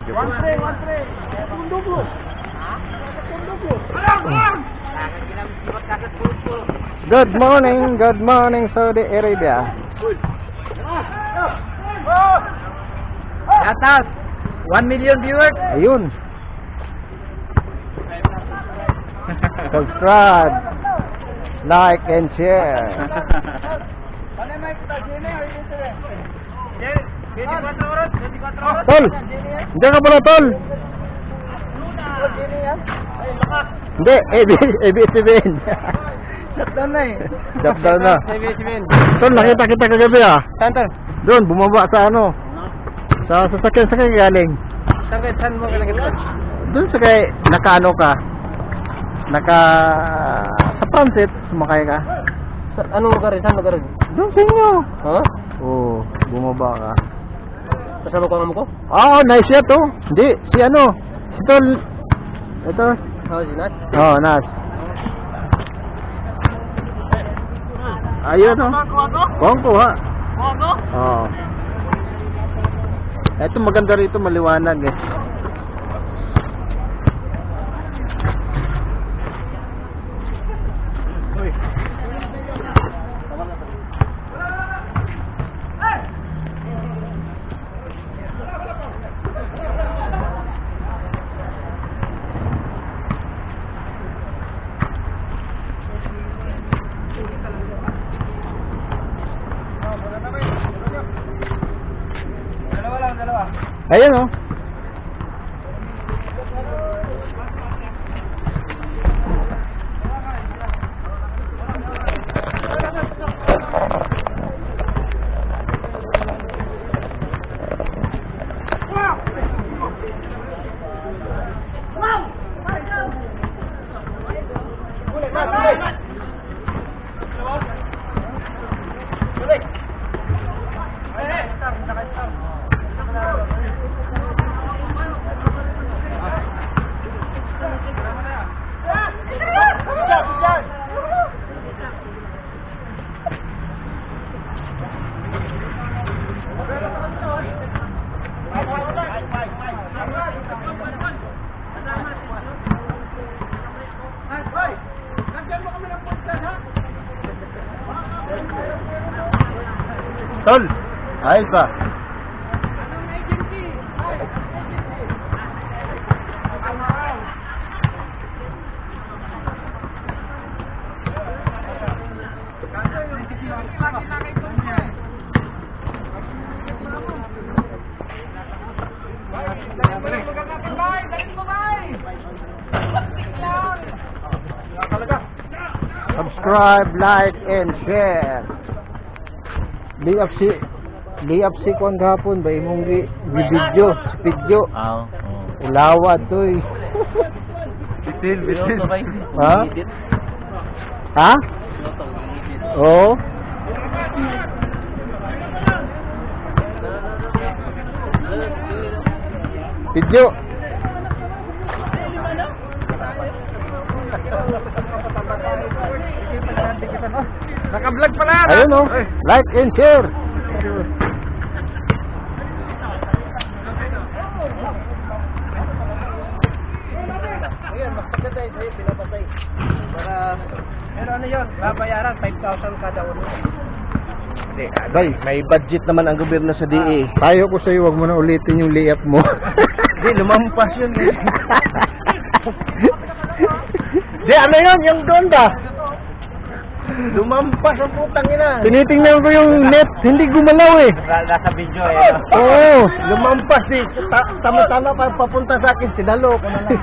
video ko. Good morning Saudi Arabia. Shout out! 1 million viewers! Ayun. Subscribe, like and share. Tol, diyan ka pala tol. Hindi, ABS-CBN. Shutdown na eh. Shutdown na. ABS-CBN. Tol, nakita kita kagabi ah. Saan tol? Doon, bumaba sa ano. Sa sasakyan galing. Saan mo ka nakita? Doon sa kay, naka-ano ka. Sa transit, sumakay ka. Anong lugar rin? Saan lugar rin? Doon sa inyo. Ha? Oo, bumaba ka. Kasama ko ang amo ko? Ah, nice yan to. Hindi, si ano. Si tol. Ito. Oo, si Nas. Oh, Nas. Ayun oh. Bongko ha. Bongko? Oo. Ito maganda rito, maliwanag eh. Ayun oh. Tol, ayos ba? Subscribe, like, and share. Liap si kon gapon ba imong video. Oo. Ulawad toy. Bitil. Ha? Ha? Oh. Video. Naka-vlog pala. Ayun oh. Like and share. Ayan, mas maganda yung sa'yo, pinapatay. Pero ano yun, babayaran 5,000 kada ulo. Hindi, bay, may budget naman ang gobyerno sa DA. Tayo ko sa'yo, wag mo na ulitin yung layup mo. Hindi, lumampas yun. Di, ano yun? Yung doon ba? Lumampas ang putang ina. Tinitingnan ko yung net, hindi gumalaw eh. Nasa video eh. Oo. Lumampas eh. Tama-tama pa papunta sa akin, sinalo ko na lang.